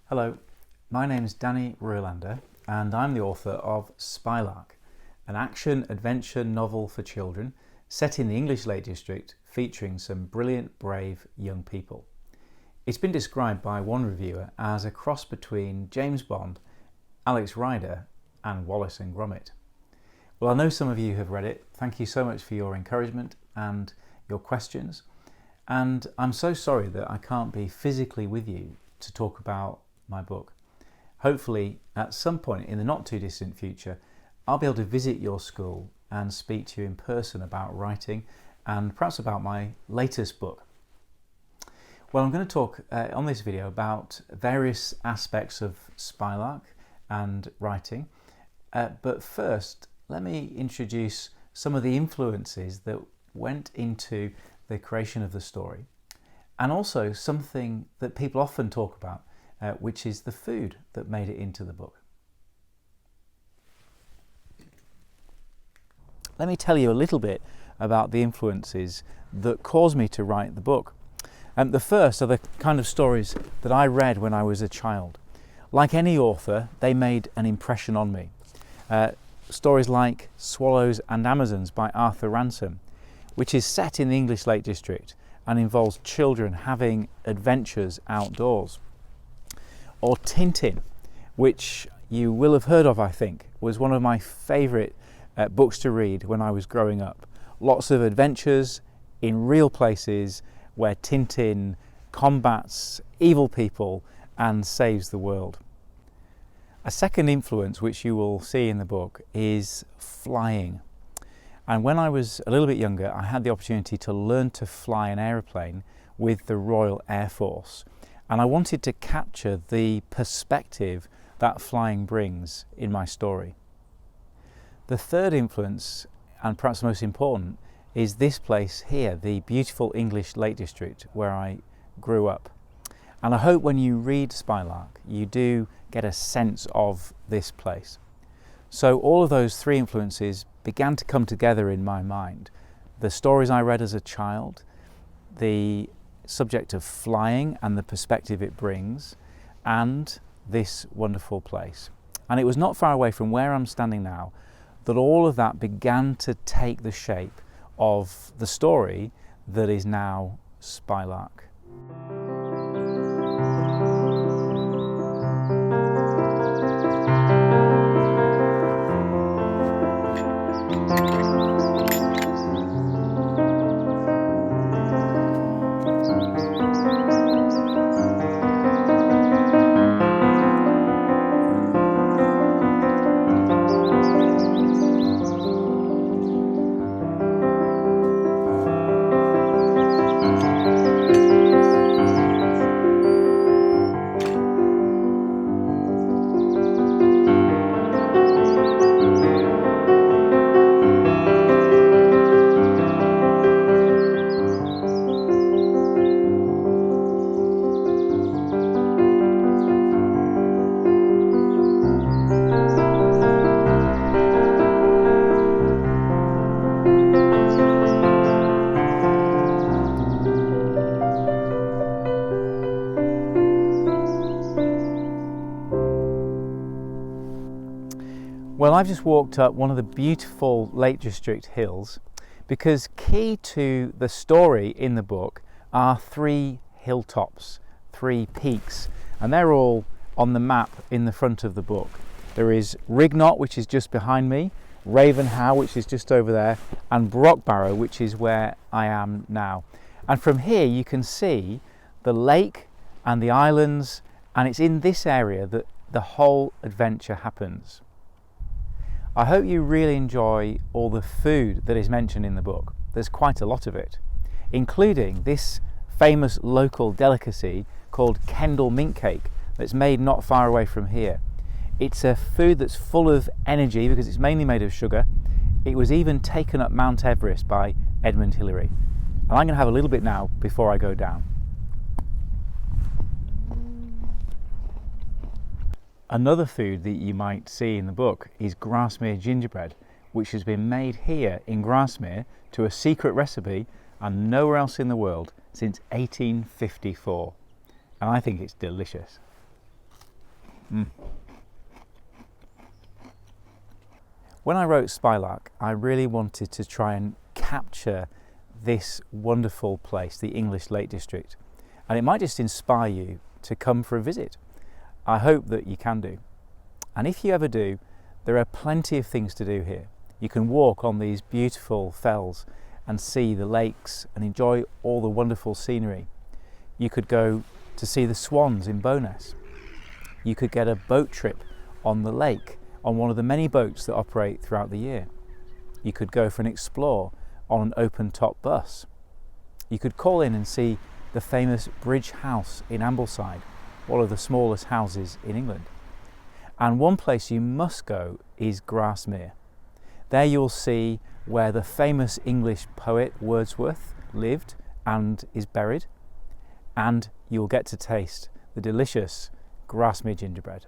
Hello, my name is Danny Ruhlander and I'm the author of Spylark, an action-adventure novel for children set in the English Lake District featuring some brilliant, brave young people. It's been described by one reviewer as a cross between James Bond, Alex Rider and Wallace and Gromit. Well, I know some of you have read it. Thank you so much for your encouragement and your questions. And I'm so sorry that I can't be physically with you to talk about my book. Hopefully, at some point in the not too distant future, I'll be able to visit your school and speak to you in person about writing and perhaps about my latest book. Well, I'm going to talk on this video about various aspects of Spylark and writing. But first, let me introduce some of the influences that went into the creation of the story, and also something that people often talk about, which is the food that made it into the book. Let me tell you a little bit about the influences that caused me to write the book. The first are the kind of stories that I read when I was a child. Like any author, they made an impression on me. Stories like Swallows and Amazons by Arthur Ransome, which is set in the English Lake District and involves children having adventures outdoors. Or Tintin, which you will have heard of, I think, was one of my favourite books to read when I was growing up. Lots of adventures in real places where Tintin combats evil people and saves the world. A second influence, which you will see in the book, is flying. And when I was a little bit younger, I had the opportunity to learn to fly an aeroplane with the Royal Air Force. And I wanted to capture the perspective that flying brings in my story. The third influence, and perhaps the most important, is this place here, the beautiful English Lake District where I grew up. And I hope when you read Spylark, you do get a sense of this place. So all of those three influences began to come together in my mind. The stories I read as a child, the subject of flying and the perspective it brings, and this wonderful place. And it was not far away from where I'm standing now that all of that began to take the shape of the story that is now Spylark. Well, I've just walked up one of the beautiful Lake District hills because key to the story in the book are three hilltops, three peaks, and they're all on the map in the front of the book. There is Rignot, which is just behind me, Ravenhow, which is just over there, and Brockbarrow, which is where I am now. And from here you can see the lake and the islands, and it's in this area that the whole adventure happens. I hope you really enjoy all the food that is mentioned in the book. There's quite a lot of it, including this famous local delicacy called Kendal mint cake that's made not far away from here. It's a food that's full of energy because it's mainly made of sugar. It was even taken up Mount Everest by Edmund Hillary. And I'm going to have a little bit now before I go down. Another food that you might see in the book is Grasmere gingerbread, which has been made here in Grasmere to a secret recipe and nowhere else in the world since 1854. And I think it's delicious. When I wrote Spylark, I really wanted to try and capture this wonderful place, the English Lake District, and it might just inspire you to come for a visit. I hope that you can do. And if you ever do, there are plenty of things to do here. You can walk on these beautiful fells and see the lakes and enjoy all the wonderful scenery. You could go to see the swans in Bowness. You could get a boat trip on the lake on one of the many boats that operate throughout the year. You could go for an explore on an open top bus. You could call in and see the famous Bridge House in Ambleside, one of the smallest houses in England. And one place you must go is Grasmere. There you'll see where the famous English poet Wordsworth lived and is buried, and you'll get to taste the delicious Grasmere gingerbread.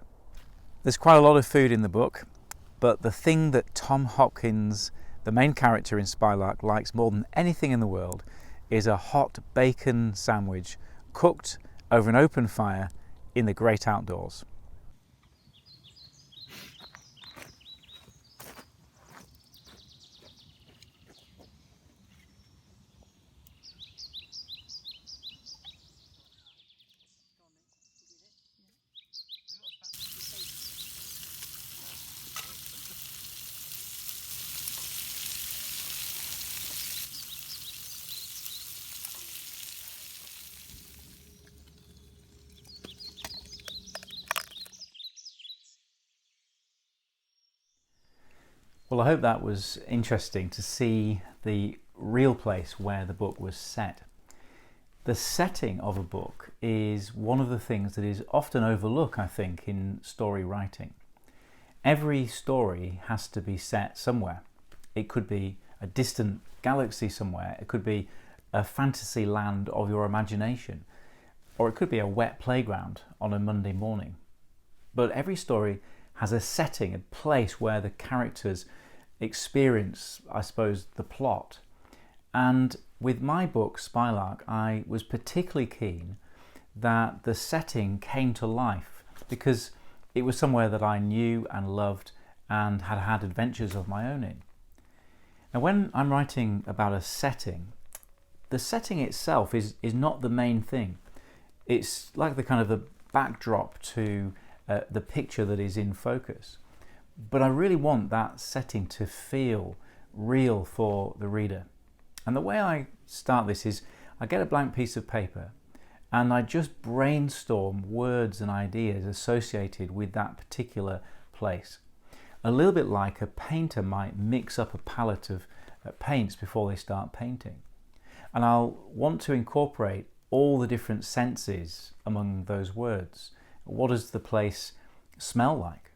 There's quite a lot of food in the book, but the thing that Tom Hopkins, the main character in Spylark, likes more than anything in the world is a hot bacon sandwich cooked over an open fire in the great outdoors. Well, I hope that was interesting to see the real place where the book was set. The setting of a book is one of the things that is often overlooked, I think, in story writing. Every story has to be set somewhere. It could be a distant galaxy somewhere, it could be a fantasy land of your imagination, or it could be a wet playground on a Monday morning. But every story has a setting, a place where the characters experience, I suppose, the plot. And with my book, Spylark, I was particularly keen that the setting came to life because it was somewhere that I knew and loved and had had adventures of my own in. Now, when I'm writing about a setting, the setting itself is not the main thing. It's like the kind of the backdrop to the picture that is in focus. But I really want that setting to feel real for the reader. And the way I start this is I get a blank piece of paper and I just brainstorm words and ideas associated with that particular place. A little bit like a painter might mix up a palette of paints before they start painting. And I'll want to incorporate all the different senses among those words. What does the place smell like?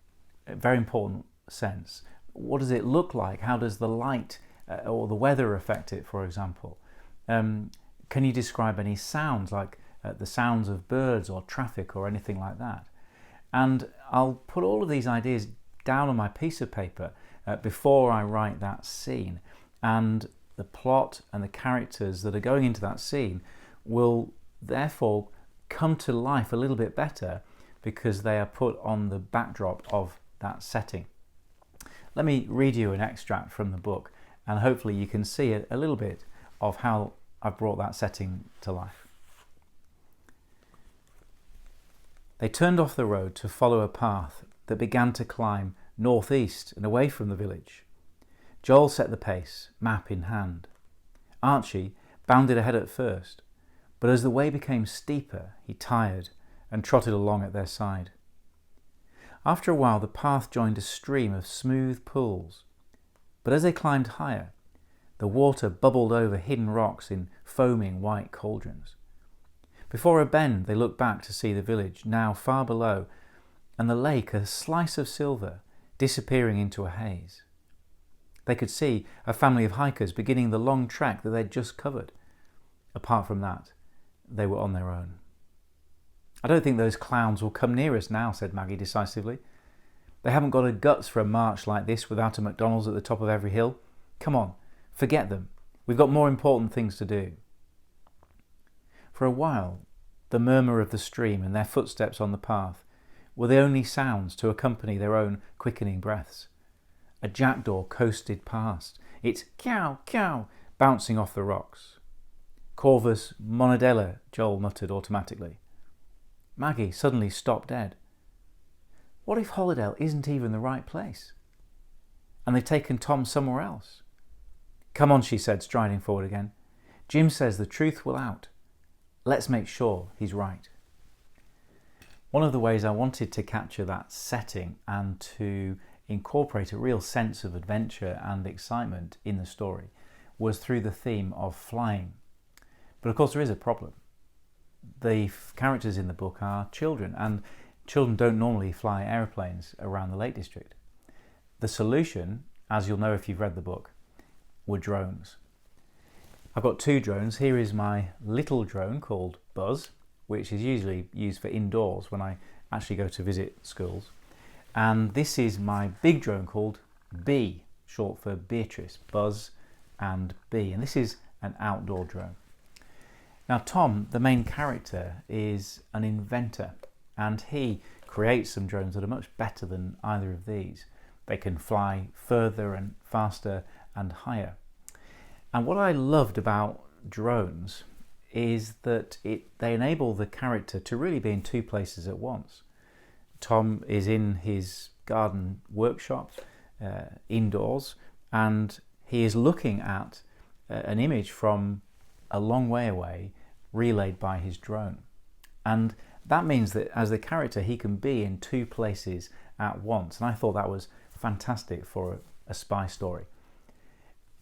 A very important sense. What does it look like? How does the light or the weather affect it, for example? Can you describe any sounds, like the sounds of birds or traffic or anything like that? And I'll put all of these ideas down on my piece of paper before I write that scene. And the plot and the characters that are going into that scene will therefore come to life a little bit better because they are put on the backdrop of that setting. Let me read you an extract from the book and hopefully you can see a little bit of how I've brought that setting to life. They turned off the road to follow a path that began to climb northeast and away from the village. Joel set the pace, map in hand. Archie bounded ahead at first, but as the way became steeper, he tired and trotted along at their side. After a while, the path joined a stream of smooth pools, but as they climbed higher, the water bubbled over hidden rocks in foaming white cauldrons. Before a bend, they looked back to see the village, now far below, and the lake a slice of silver, disappearing into a haze. They could see a family of hikers beginning the long trek that they'd just covered. Apart from that, they were on their own. "I don't think those clowns will come near us now," said Maggie decisively. "They haven't got a guts for a march like this without a McDonald's at the top of every hill. Come on, forget them. We've got more important things to do." For a while, the murmur of the stream and their footsteps on the path were the only sounds to accompany their own quickening breaths. A jackdaw coasted past, its "Cow, cow," bouncing off the rocks. "Corvus monodella," Joel muttered automatically. Maggie suddenly stopped dead. What if Hollydale isn't even the right place? And they've taken Tom somewhere else? "Come on," she said, striding forward again. "Jim says the truth will out. Let's make sure he's right." One of the ways I wanted to capture that setting and to incorporate a real sense of adventure and excitement in the story was through the theme of flying. But of course there is a problem. The characters in the book are children, and children don't normally fly aeroplanes around the Lake District. The solution, as you'll know if you've read the book, were drones. I've got 2 drones. Here is my little drone called Buzz, which is usually used for indoors when I actually go to visit schools. And this is my big drone called Bee, short for Beatrice, Buzz and Bee. And this is an outdoor drone. Now Tom, the main character, is an inventor, and he creates some drones that are much better than either of these. They can fly further and faster and higher. And what I loved about drones is that they enable the character to really be in 2 places at once. Tom is in his garden workshop indoors, and he is looking at an image from a long way away relayed by his drone. And that means that as the character he can be in 2 places at once, and I thought that was fantastic for a spy story.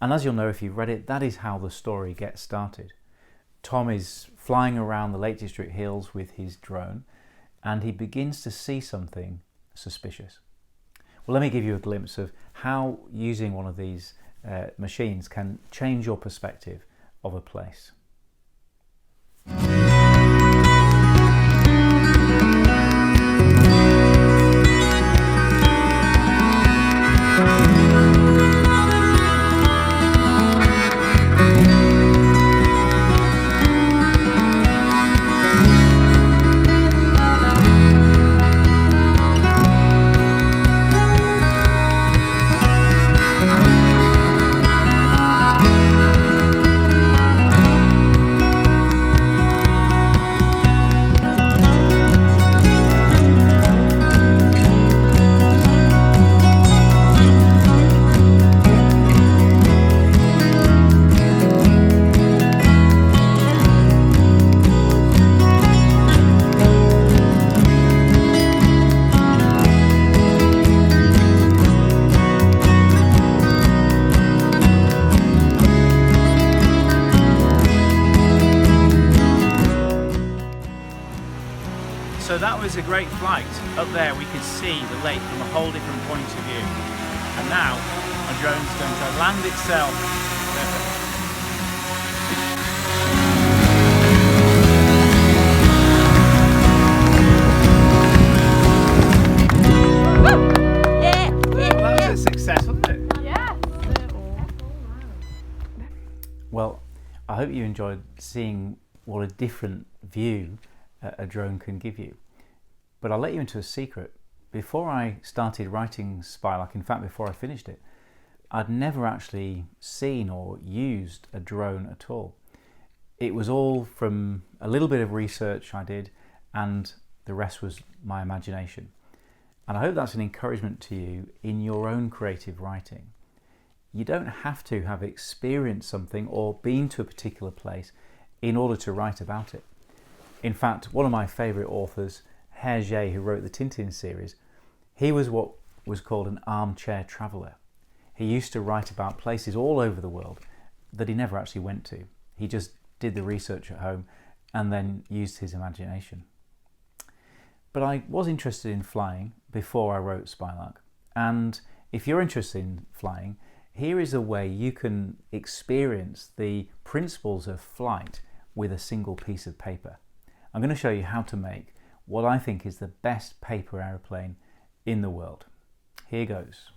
And as you'll know if you've read it, that is how the story gets started. Tom is flying around the Lake District hills with his drone, and he begins to see something suspicious. Well, let me give you a glimpse of how using one of these machines can change your perspective of a place. So that was a great flight. Up there we could see the lake from a whole different point of view. And now our drone's going to land itself. Well, that was a success, wasn't it? Yeah. Well, I hope you enjoyed seeing what a different view a drone can give you. But I'll let you into a secret. Before I started writing Spylark, in fact before I finished it, I'd never actually seen or used a drone at all. It was all from a little bit of research I did, and the rest was my imagination. And I hope that's an encouragement to you in your own creative writing. You don't have to have experienced something or been to a particular place in order to write about it. In fact, one of my favourite authors, Hergé, who wrote the Tintin series, he was what was called an armchair traveller. He used to write about places all over the world that he never actually went to. He just did the research at home and then used his imagination. But I was interested in flying before I wrote Spylark, and if you're interested in flying, here is a way you can experience the principles of flight with a single piece of paper. I'm going to show you how to make what I think is the best paper aeroplane in the world. Here goes.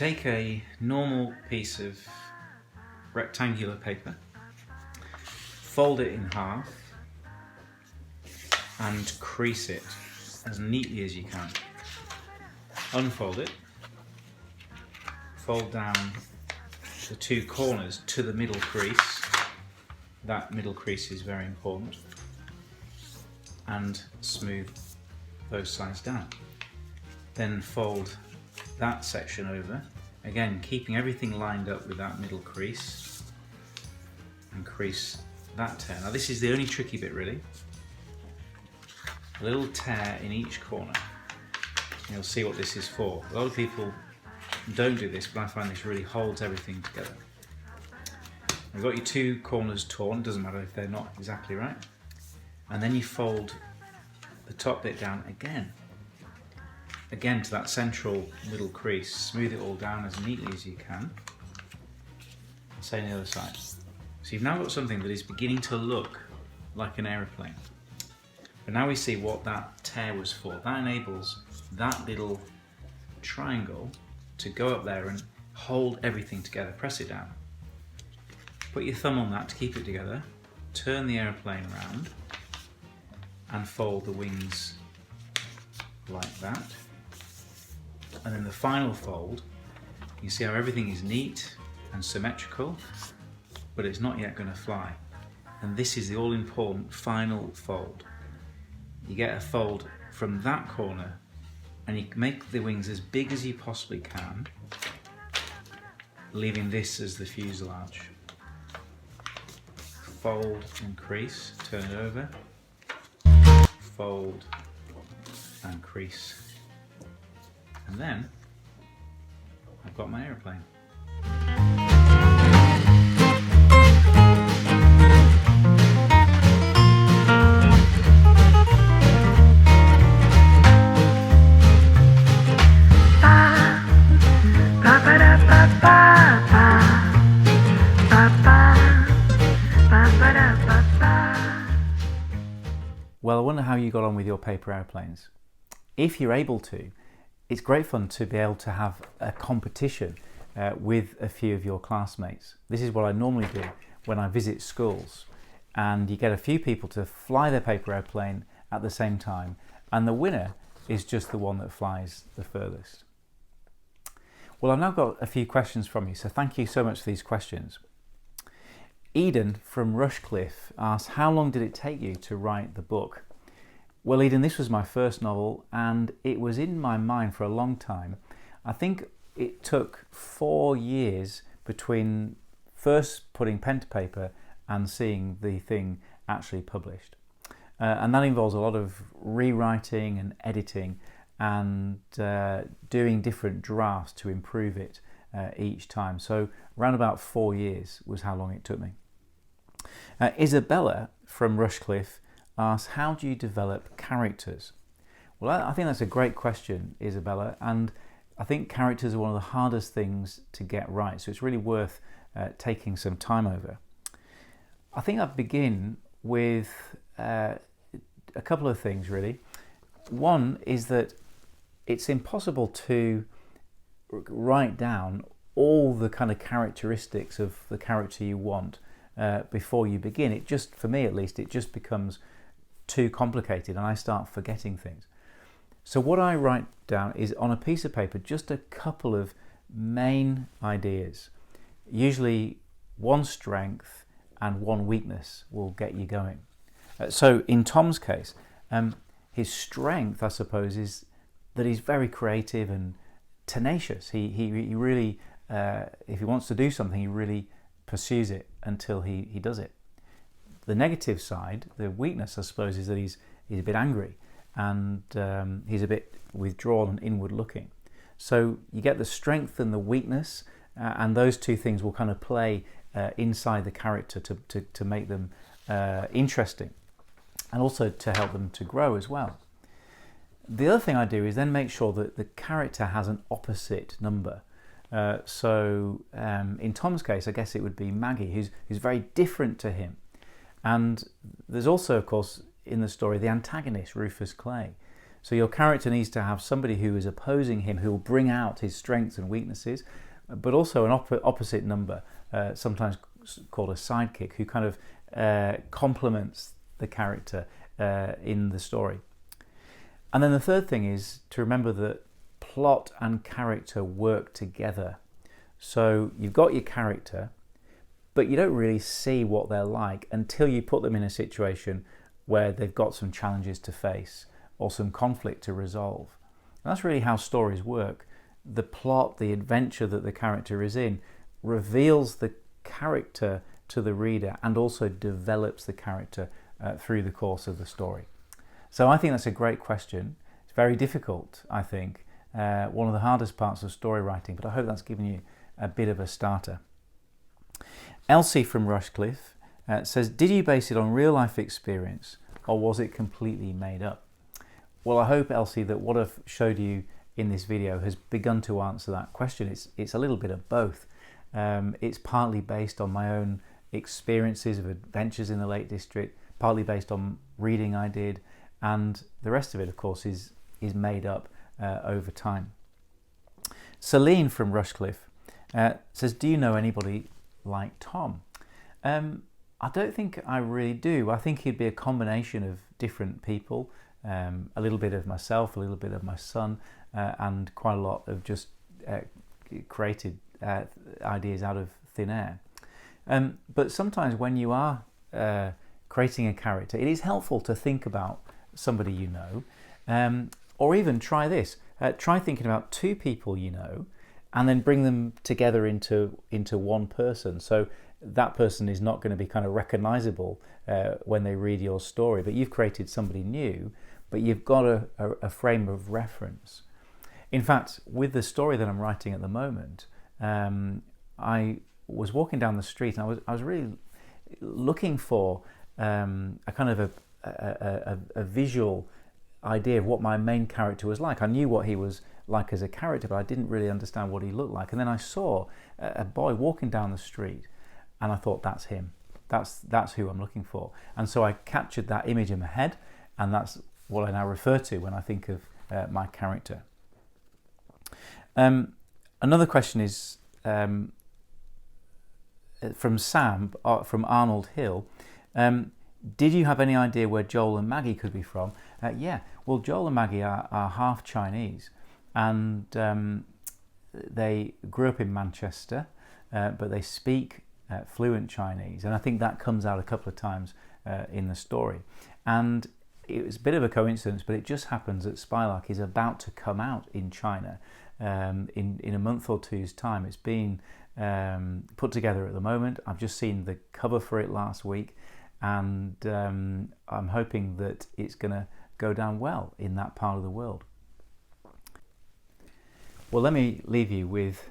take a normal piece of rectangular paper, fold it in half and crease it as neatly as you can. Unfold it, fold down the two corners to the middle crease. That middle crease is very important, and smooth those sides down. Then fold that section over, again keeping everything lined up with that middle crease, and crease that tear. Now this is the only tricky bit really. A little tear in each corner. You'll see what this is for. A lot of people don't do this, but I find this really holds everything together. You've got your two corners torn, doesn't matter if they're not exactly right. And then you fold the top bit down again to that central middle crease. Smooth it all down as neatly as you can. Same on the other side. So you've now got something that is beginning to look like an aeroplane. But now we see what that tear was for. That enables that little triangle to go up there and hold everything together. Press it down. Put your thumb on that to keep it together. Turn the aeroplane around and fold the wings like that. And then the final fold, you see how everything is neat and symmetrical, but it's not yet going to fly. And this is the all-important final fold. You get a fold from that corner and you make the wings as big as you possibly can, leaving this as the fuselage. Fold and crease, turn it over, fold and crease. And then I've got my aeroplane. Well, I wonder how you got on with your paper airplanes. If you're able to, it's great fun to be able to have a competition with a few of your classmates. This is what I normally do when I visit schools, and you get a few people to fly their paper airplane at the same time, and the winner is just the one that flies the furthest. Well, I've now got a few questions from you, so thank you so much for these questions. Eden from Rushcliffe asked, how long did it take you to write the book? Well, Eden, this was my first novel and it was in my mind for a long time. I think it took 4 years between first putting pen to paper and seeing the thing actually published. And that involves a lot of rewriting and editing and doing different drafts to improve it each time. So around about 4 years was how long it took me. Isabella from Rushcliffe asks, how do you develop characters? Well, I think that's a great question, Isabella, and I think characters are one of the hardest things to get right, so it's really worth taking some time over. I think I'd begin with a couple of things really. One is that it's impossible to write down all the kind of characteristics of the character you want before you begin. It just, for me at least, it just becomes too complicated and I start forgetting things. So what I write down is on a piece of paper just a couple of main ideas. Usually one strength and one weakness will get you going. So in Tom's case, his strength, I suppose, is that he's very creative and tenacious. He really, if he wants to do something, he really pursues it until he does it. The negative side, the weakness, I suppose, is that he's a bit angry and he's a bit withdrawn and inward looking. So you get the strength and the weakness, and those two things will kind of play inside the character to make them interesting and also to help them to grow as well. The other thing I do is then make sure that the character has an opposite number. So in Tom's case, I guess it would be Maggie, who's very different to him. And there's also, of course, in the story, the antagonist, Rufus Clay. So your character needs to have somebody who is opposing him, who will bring out his strengths and weaknesses, but also an opposite number, sometimes called a sidekick, who kind of complements the character in the story. And then the third thing is to remember that plot and character work together. So you've got your character, but you don't really see what they're like until you put them in a situation where they've got some challenges to face or some conflict to resolve. And that's really how stories work. The plot, the adventure that the character is in, reveals the character to the reader and also develops the character through the course of the story. So I think that's a great question. It's very difficult, I think, one of the hardest parts of story writing, but I hope that's given you a bit of a starter. Elsie from Rushcliffe says, did you base it on real life experience or was it completely made up? Well, I hope, Elsie, that what I've showed you in this video has begun to answer that question. It's a little bit of both. It's partly based on my own experiences of adventures in the Lake District, partly based on reading I did, and the rest of it, of course, is made up over time. Celine from Rushcliffe says, do you know anybody like Tom? I don't think I really do. I think he'd be a combination of different people, a little bit of myself, a little bit of my son, and quite a lot of just created ideas out of thin air. But sometimes when you are creating a character, it is helpful to think about somebody you know, or even try this. Try thinking about two people you know, and then bring them together into one person. So that person is not going to be kind of recognizable when they read your story, but you've created somebody new, but you've got a frame of reference. In fact, with the story that I'm writing at the moment, I was walking down the street and I was really looking for a kind of a visual idea of what my main character was like. I knew what he was like as a character, but I didn't really understand what he looked like. And then I saw a boy walking down the street and I thought, that's him. That's who I'm looking for. And so I captured that image in my head, and that's what I now refer to when I think of my character. Another question is from Sam from Arnold Hill. Did you have any idea where Joel and Maggie could be from? Yeah, well, Joel and Maggie are half Chinese, and they grew up in Manchester, but they speak fluent Chinese, and I think that comes out a couple of times in the story. And it was a bit of a coincidence, but it just happens that Spylark is about to come out in China in a month or two's time. It's being put together at the moment. I've just seen the cover for it last week, and I'm hoping that it's going to go down well in that part of the world. Well, let me leave you with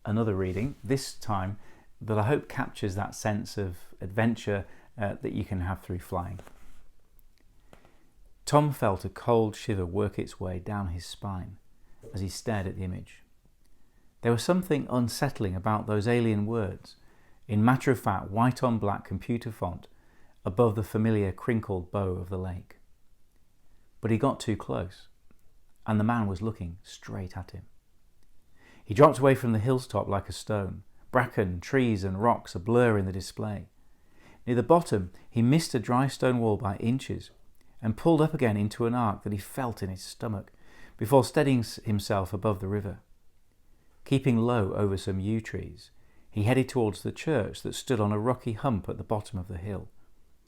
another reading, this time that I hope captures that sense of adventure that you can have through flying. Tom felt a cold shiver work its way down his spine as he stared at the image. There was something unsettling about those alien words, in matter-of-fact white-on-black computer font above the familiar crinkled bow of the lake. But he got too close, and the man was looking straight at him. He dropped away from the hilltop like a stone, bracken, trees and rocks a blur in the display. Near the bottom, he missed a dry stone wall by inches and pulled up again into an arc that he felt in his stomach before steadying himself above the river. Keeping low over some yew trees, he headed towards the church that stood on a rocky hump at the bottom of the hill.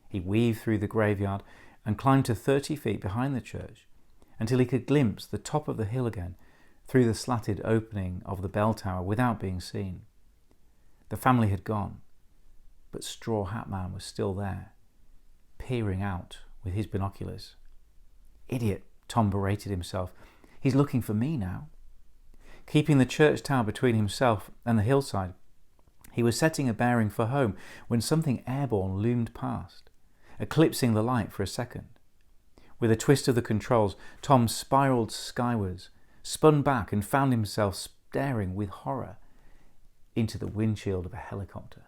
He weaved through the graveyard and climbed to 30 feet behind the church until he could glimpse the top of the hill again through the slatted opening of the bell tower without being seen. The family had gone, but Straw Hat Man was still there, peering out with his binoculars. Idiot, Tom berated himself. He's looking for me now. Keeping the church tower between himself and the hillside, he was setting a bearing for home when something airborne loomed past, eclipsing the light for a second. With a twist of the controls, Tom spiraled skywards, spun back and found himself staring with horror into the windshield of a helicopter.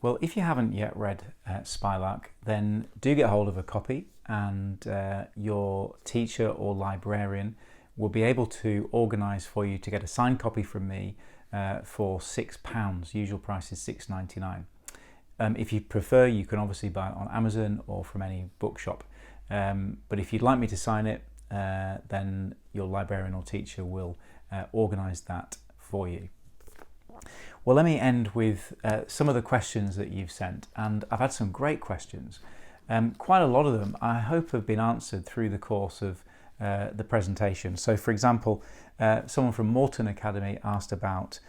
Well, if you haven't yet read Spylark, then do get hold of a copy. and your teacher or librarian will be able to organise for you to get a signed copy from me for £6. Usual price is £6.99. If you prefer, you can obviously buy it on Amazon or from any bookshop. But if you'd like me to sign it, then your librarian or teacher will organise that for you. Well, let me end with some of the questions that you've sent, and I've had some great questions. Quite a lot of them I hope have been answered through the course of the presentation. So, for example, someone from Morton Academy asked about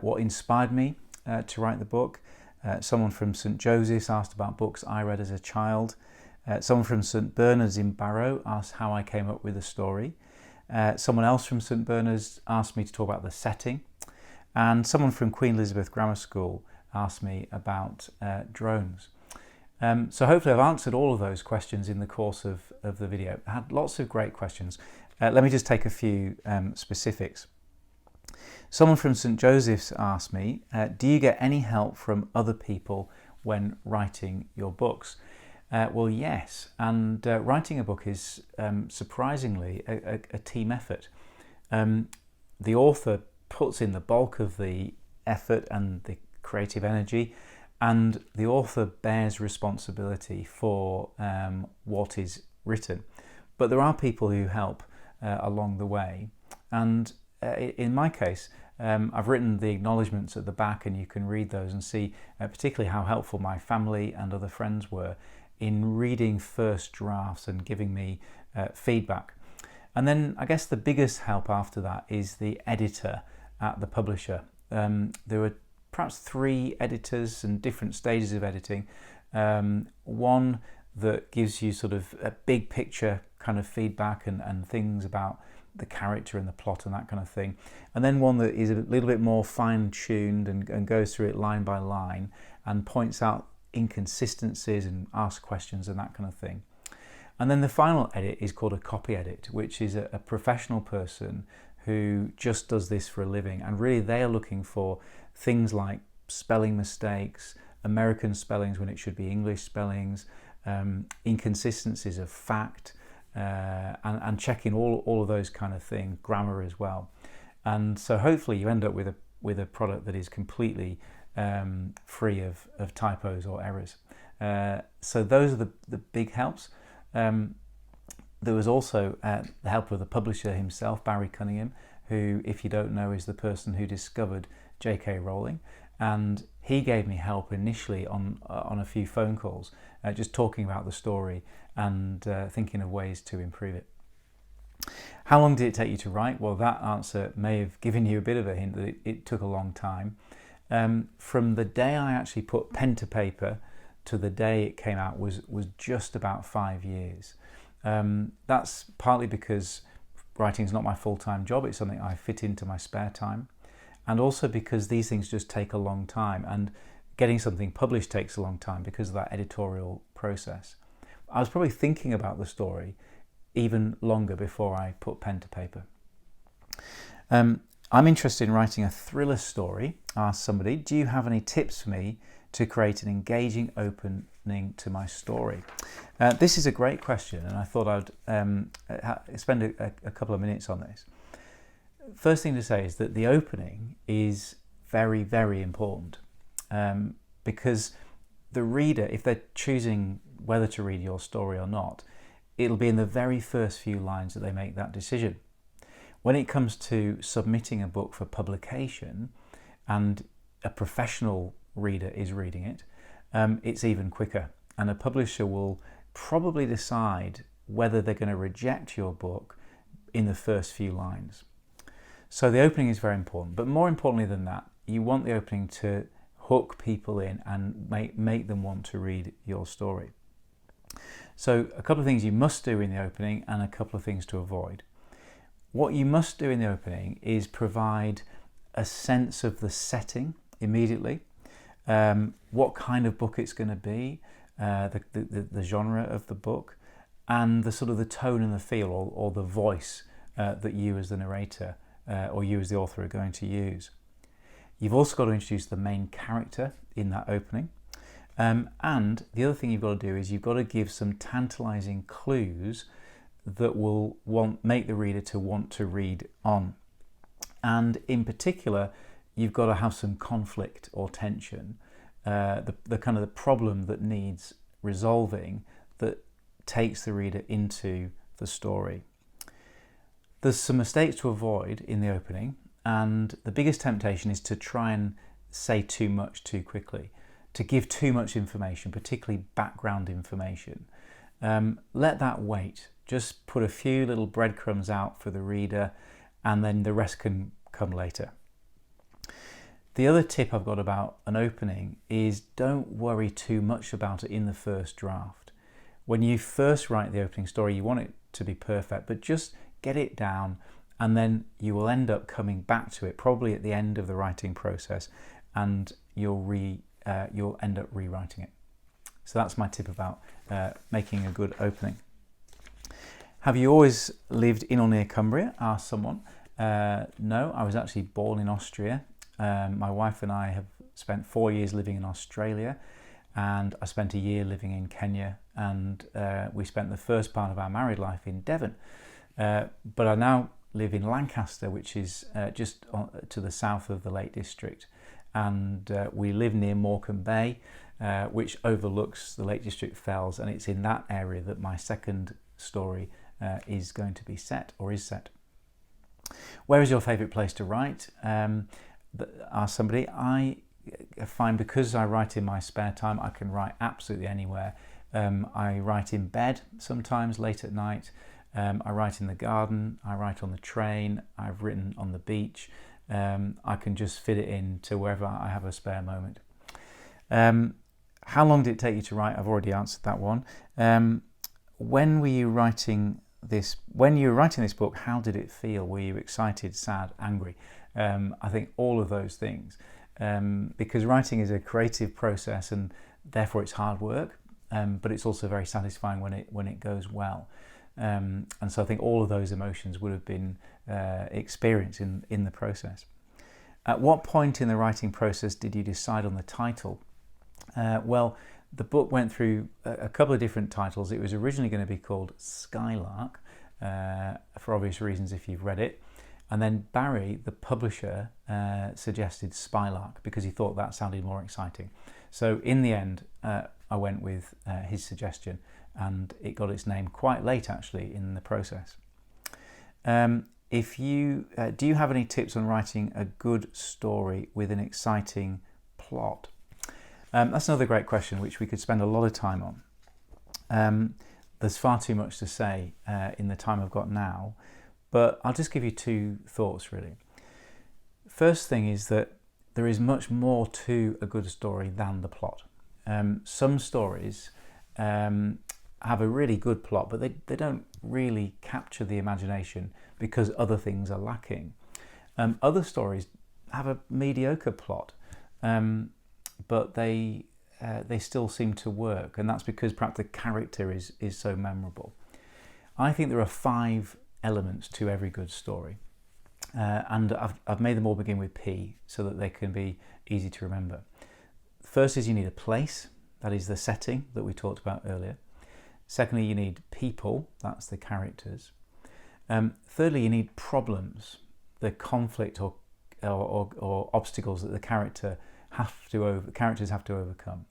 what inspired me to write the book. Someone from St Joseph's asked about books I read as a child. Someone from St Bernard's in Barrow asked how I came up with the story. Someone else from St Bernard's asked me to talk about the setting. And someone from Queen Elizabeth Grammar School asked me about drones. So hopefully I've answered all of those questions in the course of the video. I had lots of great questions. Let me just take a few specifics. Someone from St Joseph's asked me, do you get any help from other people when writing your books? Well, yes, and writing a book is surprisingly a team effort. The author puts in the bulk of the effort and the creative energy, and the author bears responsibility for what is written. But there are people who help along the way, and in my case, I've written the acknowledgements at the back, and you can read those and see particularly how helpful my family and other friends were in reading first drafts and giving me feedback. And then I guess the biggest help after that is the editor at the publisher. There were perhaps 3 editors and different stages of editing. One that gives you sort of a big picture kind of feedback and things about the character and the plot and that kind of thing. And then one that is a little bit more fine-tuned and goes through it line by line and points out inconsistencies and asks questions and that kind of thing. And then the final edit is called a copy edit, which is a professional person who just does this for a living, and really they are looking for things like spelling mistakes, American spellings when it should be English spellings, inconsistencies of fact, and checking all of those kind of things, grammar as well. And so hopefully you end up with a product that is completely free of typos or errors. So those are the big helps. There was also the help of the publisher himself, Barry Cunningham, who, if you don't know, is the person who discovered J.K. Rowling, and he gave me help initially on a few phone calls, just talking about the story and thinking of ways to improve it. How long did it take you to write? Well, that answer may have given you a bit of a hint that it took a long time. From the day I actually put pen to paper to the day it came out was just about 5 years. That's partly because writing is not my full-time job, it's something I fit into my spare time, and also because these things just take a long time, and getting something published takes a long time because of that editorial process. I was probably thinking about the story even longer before I put pen to paper. I'm interested in writing a thriller story. Asked somebody, do you have any tips for me to create an engaging opening to my story? This is a great question, and I thought I'd spend a couple of minutes on this. First thing to say is that the opening is very, very important, because the reader, if they're choosing whether to read your story or not, it'll be in the very first few lines that they make that decision. When it comes to submitting a book for publication and a professional reader is reading it, it's even quicker, and a publisher will probably decide whether they're going to reject your book in the first few lines. So the opening is very important, but more importantly than that, you want the opening to hook people in and make them want to read your story. So a couple of things you must do in the opening and a couple of things to avoid. What you must do in the opening is provide a sense of the setting immediately, what kind of book it's going to be, the genre of the book, and the sort of the tone and the feel or the voice that you as the narrator or you as the author are going to use. You've also got to introduce the main character in that opening. And the other thing you've got to do is you've got to give some tantalizing clues that will make the reader to want to read on. And in particular, you've got to have some conflict or tension, the kind of the problem that needs resolving that takes the reader into the story. There's some mistakes to avoid in the opening, and the biggest temptation is to try and say too much too quickly, to give too much information, particularly background information. Let that wait. Just put a few little breadcrumbs out for the reader, and then the rest can come later. The other tip I've got about an opening is don't worry too much about it in the first draft. When you first write the opening story, you want it to be perfect, but just get it down, and then you will end up coming back to it probably at the end of the writing process, and you'll end up rewriting it. So that's my tip about making a good opening. Have you always lived in or near Cumbria? Asked someone. No, I was actually born in Austria. My wife and I have spent 4 years living in Australia, and I spent a year living in Kenya, and we spent the first part of our married life in Devon. But I now live in Lancaster, which is just to the south of the Lake District, and we live near Morecambe Bay, which overlooks the Lake District Fells, and it's in that area that my second story is going to be set, or is set. Where is your favourite place to write? Asked somebody. I find because I write in my spare time, I can write absolutely anywhere. I write in bed sometimes, late at night. I write in the garden, I write on the train, I've written on the beach. I can just fit it in to wherever I have a spare moment. How long did it take you to write? I've already answered that one. When you were writing this book, how did it feel? Were you excited, sad, angry? I think all of those things, because writing is a creative process and therefore it's hard work, but it's also very satisfying when it goes well. And so I think all of those emotions would have been experienced in the process. At what point in the writing process did you decide on the title? Well, the book went through a couple of different titles. It was originally going to be called Spylark, for obvious reasons if you've read it. And then Barry, the publisher, suggested Spylark because he thought that sounded more exciting. So in the end, I went with his suggestion, and it got its name quite late actually in the process. Do you have any tips on writing a good story with an exciting plot? That's another great question which we could spend a lot of time on. There's far too much to say in the time I've got now, but I'll just give you two thoughts really. First thing is that there is much more to a good story than the plot. Some stories have a really good plot, but they don't really capture the imagination because other things are lacking. Other stories have a mediocre plot, but they still seem to work, and that's because perhaps the character is so memorable. I think there are 5 elements to every good story, and I've made them all begin with P so that they can be easy to remember. First is you need a place, that is the setting that we talked about earlier. Secondly, you need people, that's the characters. Thirdly, you need problems, the conflict or obstacles that the characters have to overcome.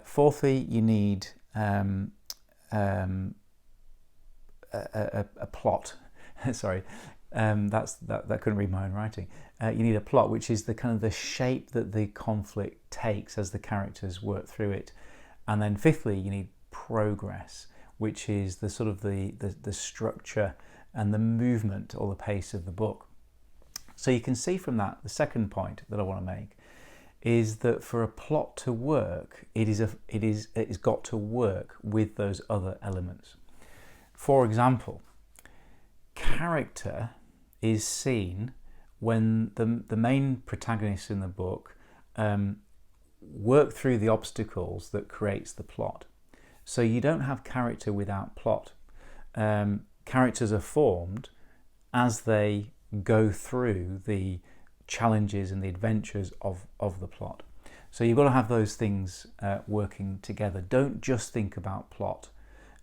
Fourthly, you need a plot. Sorry, that couldn't read my own writing. You need a plot, which is the kind of the shape that the conflict takes as the characters work through it. And then fifthly, you need progress, which is the sort of the structure and the movement or the pace of the book. So you can see from that, the second point that I want to make is that for a plot to work, it's got to work with those other elements. For example, character is seen when the main protagonists in the book work through the obstacles that creates the plot. So you don't have character without plot. Characters are formed as they go through the challenges and the adventures of the plot. So you've got to have those things working together. Don't just think about plot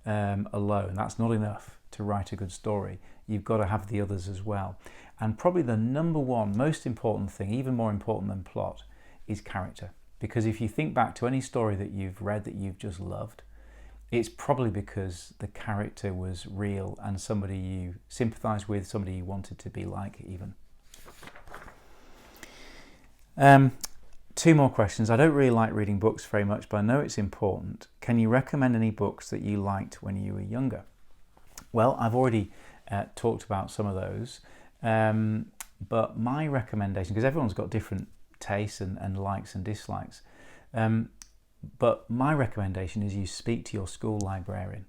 alone. That's not enough to write a good story. You've got to have the others as well. And probably the number one most important thing, even more important than plot, is character. Because if you think back to any story that you've read that you've just loved, it's probably because the character was real and somebody you sympathised with, somebody you wanted to be like even. Two more questions. I don't really like reading books very much, but I know it's important. Can you recommend any books that you liked when you were younger? Well, I've already talked about some of those, but my recommendation, because everyone's got different tastes and likes and dislikes, but my recommendation is you speak to your school librarian,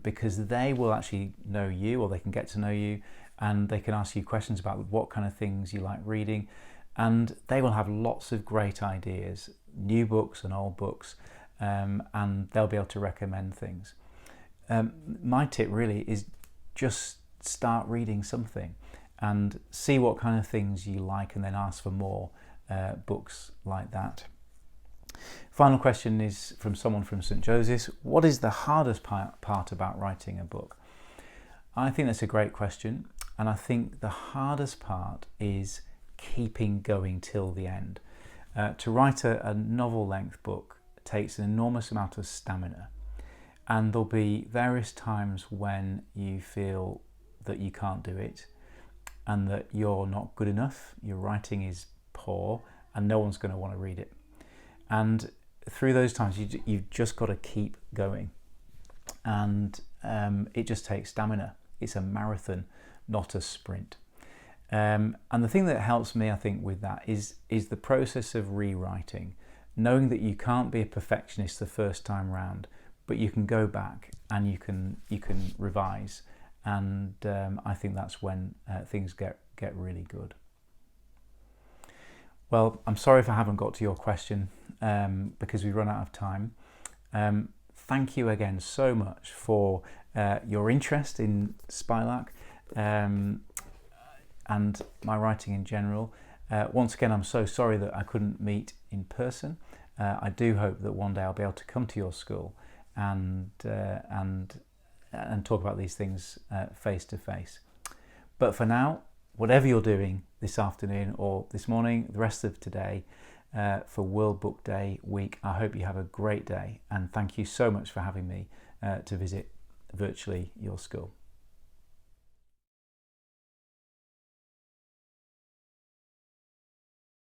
because they will actually know you, or they can get to know you, and they can ask you questions about what kind of things you like reading, and they will have lots of great ideas, new books and old books, and they'll be able to recommend things. My tip really is just start reading something and see what kind of things you like, and then ask for more books like that. Final question is from someone from St. Joseph's. What is the hardest part about writing a book? I think that's a great question, and I think the hardest part is keeping going till the end. To write a novel-length book takes an enormous amount of stamina, and there'll be various times when you feel that you can't do it and that you're not good enough, your writing is poor, and no one's going to want to read it. And through those times, you've just got to keep going, and it just takes stamina. It's a marathon, not a sprint. And the thing that helps me, I think, with that is the process of rewriting, knowing that you can't be a perfectionist the first time round, but you can go back and you can revise, and I think that's when things get really good. Well, I'm sorry if I haven't got to your question, because we've run out of time. Thank you again so much for your interest in Spylark and my writing in general. Once again, I'm so sorry that I couldn't meet in person. I do hope that one day I'll be able to come to your school and talk about these things face to face. But for now, whatever you're doing this afternoon or this morning, the rest of today, for World Book Day week, I hope you have a great day, and thank you so much for having me to visit virtually your school.